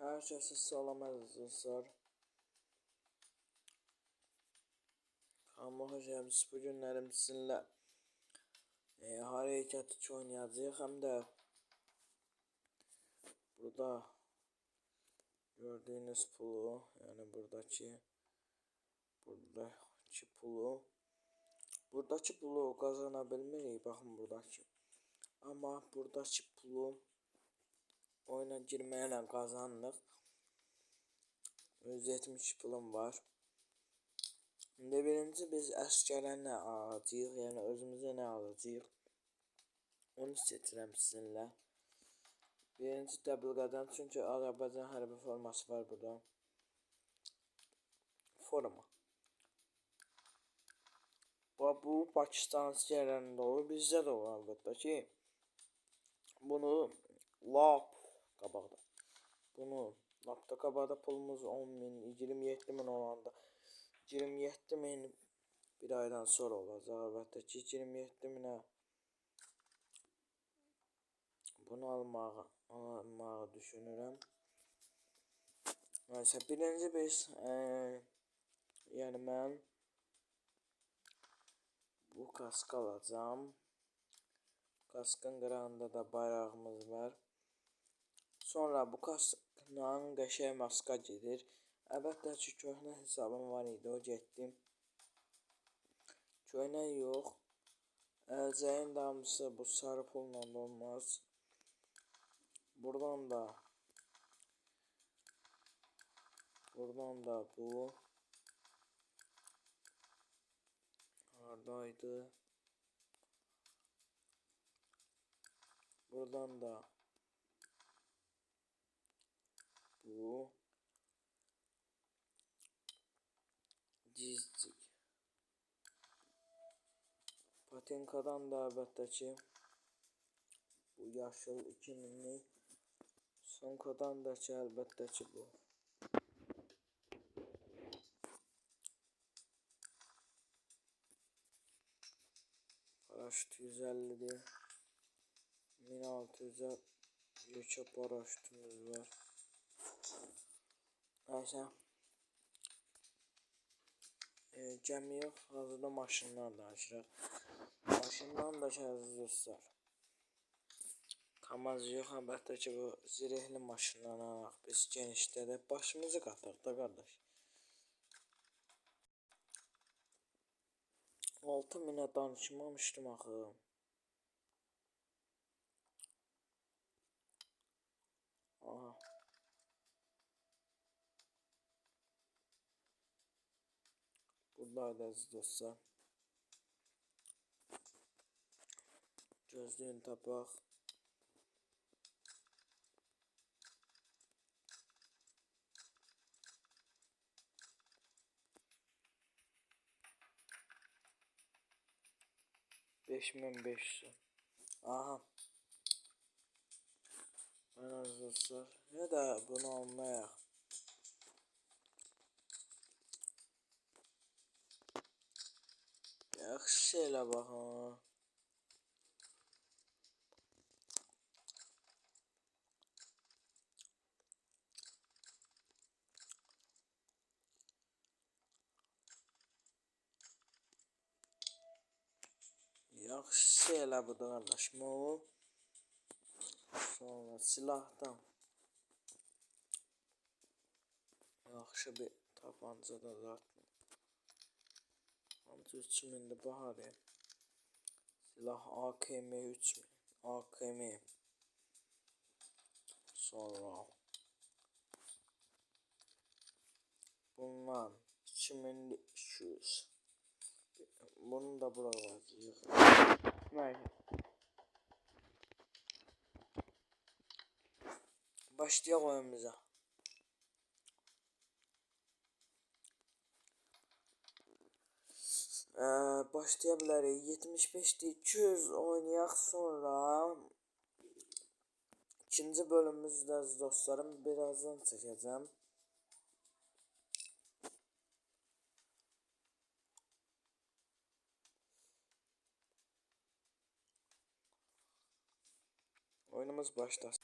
Herkese selam arkadaşlar. Kanalıma hoş geldiniz. Bugünlerim sizinle hareket içi oynayacağız. Hem de burada gördüğünüz pulu, yani buradaki pulu kazanabilmeliyiz. Bakın buradaki. Ama buradaki pulu oyuna girmeyle kazandık. 170 pulum var. Şimdi birinci biz əskərə ne alacağıq, yani özümüze ne alacağıq, onu seçirəm sizinlə. Birinci təbliğadan, çünkü Azərbaycan hərbi forması var burada. Forma. Bu Pakistan askerlərində olur, bizdə də olur əlbəttə ki. Bunu lap qabaqda. Bunu lapda qabaqda pulumuz 10.000, 27.000 olanda 27.000 bir aydan sonra olacaq əlbəttə ki. 27.000'ə bunu almağı düşünürəm. Neyse, birinci biz yani mən bu kask alacağım. Kaskın qırağında da bayrağımız var. Sonra bu kaskla qəşəng maska gedir. Əlbəttə ki, köhnə hesabım var idi, o getdim. Köhnə yox. Əlcəyin damcısı bu sarı pulla da olmaz. Buradan da bu. Haradaydı? Buradan da bu. Dizcik. Patinkadan da əlbəttə ki bu yaşıl 2000'lik. Sonkadan da ki əlbəttə ki bu. Paraşüt 150'dir. 1600'e yekə paraşütümüz var. Neyse. Gəmiyə hazırda maşından danışırıq. Maşından da ki əziz dostlar. Kamaz yox, əlbəttə ki bu zirehli maşından alaq. Biz genişdə də başımızı qatıq da qardaş. 6000'ə danışmamışdım axı. Aha. Buradaydı əziz dostlar. Gözlüyün tapaq. $5500. Aha. Ben əziz dostlar. Ya da bunu almayaq. Yaxşı elə baxın. Yaxşı elə budur qardaşım o. Sonra silahdan. Yaxşı bir tapanca da zaten. 3000'də bahadır. Silah AKM 3000. AKM. Sonra bundan 2200. Bunu da buraya yazıyor. Neyse. Başlayaq oyunumuza. Başlaya bilərik. 75'te 200 oynayaq, sonra ikinci bölümümüzdə dostlarım birazdan çəkəcəm. Oyunumuz başlasın.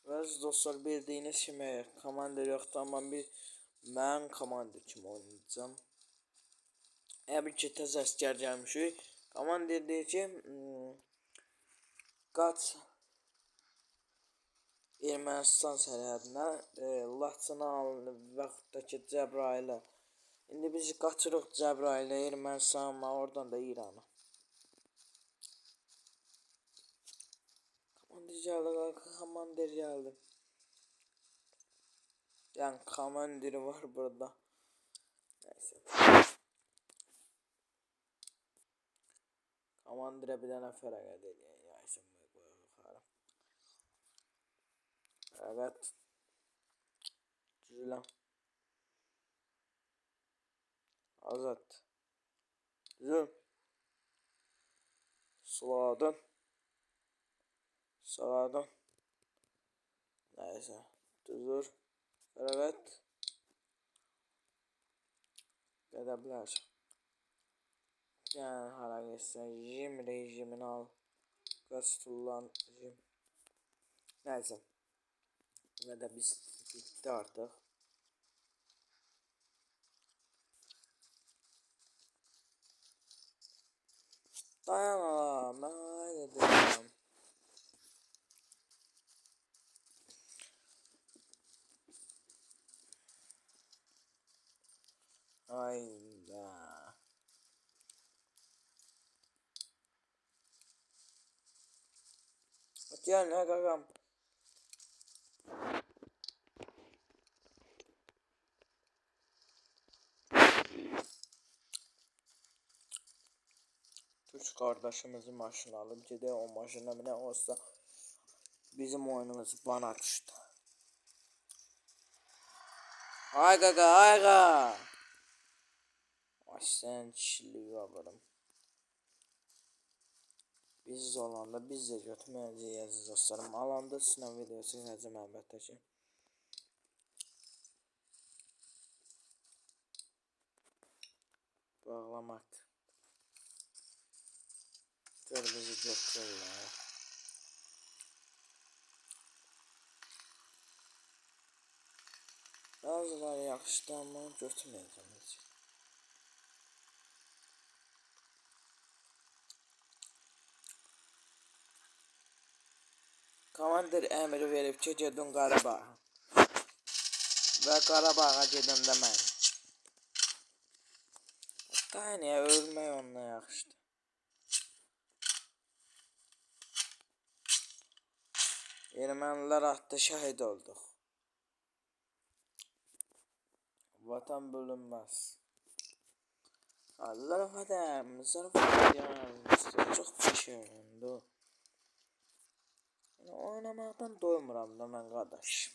Və dostlar, bildiyiniz kimi komandir yoxdur, amma mən komandir kimi oynayacağım. Əgər ki təzə əsgər gəlmişik, komandir deyir ki, qaç Ermənistan sərhədinə, Laçını al və yaxud da ki Cəbrayılı. İndi biz qaçırıq Cəbrayılı, Ermənistan'a, oradan da İrana. Komandir geldi. Yani komandiri var burada. Neyse. Komandire bir tane feragat edeyim. Evet. Düzüləm. Azad. Düzül. Suladın. Sağdan. Neyse. Düzür. Evet. Edebilir. Yani hara geçsen jim rejimini al. Kastulan jim. Neyse. Ve de biz bitti artık. Dayanalım. Haydi dayanalım. Hayda. Gel ne kakam. Üç kardeşimizin maşını alıp gidiyor, o maşına bile olsa bizim oyunumuz bana düştü. Ay gaga ay gaga. Ay sen çilliği yaparım. Biz olanda biz de götürmeyeceğiz dostlarım. Alanda sınav videosu çəkəcəm əlbəttə ki. Bağlamak. Gör bizi götürürlər. Bazıları yaxşıdır, amma götürməyəcəm heç. Komandir əmri verib ki, gedin Qarabağa. Və Qarabağa gedin də mən. Daha niyə ölmək onunla yaxşıdır. Ermənilər atdı, şəhid olduq. Vatan bölünməz. Zarafat yani çok bir şey oldu. Yani oynamaktan doymuram da ben kardeş.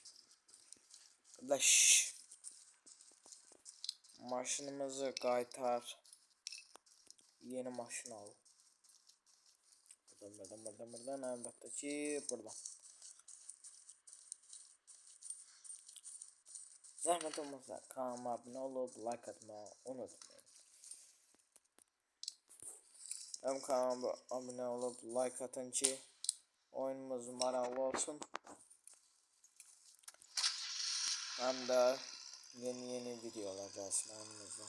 Maşınımızı qaytar. Yeni maşın al. Buradan elbette ki buradan. Zahmet olmazsa kanalıma abone olup like atmayı unutmayın. Hem kanalıma abone olup like atın ki oyunumuz maraqlı olsun. Hem de yeni videolar gelsin önümüze.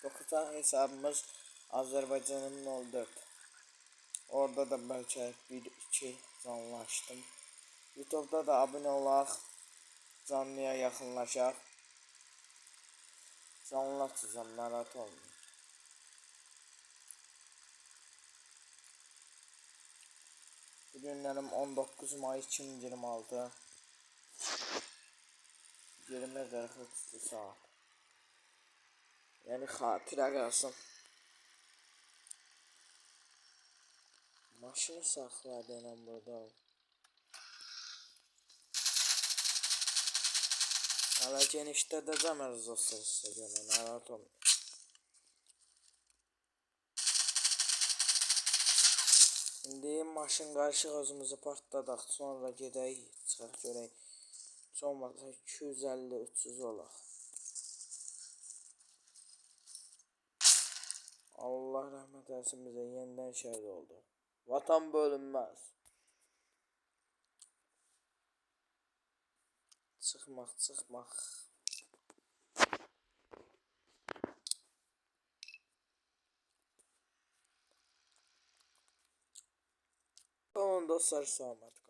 TikTok'ta hesabımız Azerbaycan'ın 14. Orada da belki 1-2 canlaştım. YouTube'da da abone olaq, canlıya yaxınlaşaq. Canlı açacağım, narahat olmayın. Bugünlerim 19 May 2026. 20:43 saat. Yani xatirə qalsın. Maşını saxla denəm burada. Hala genişdə edəcəm dostlar sizə görə, narahat olmayın. İndi maşın qarışıq özümüzü partladaq, sonra gedək, çıxaq görək. Heç olmazsa 250-300 olaq. Allah rahmet eylesin, bize yeniden şehit oldu. Vatan bölünmez. Çıkmak. Tamam dostlar, selamet.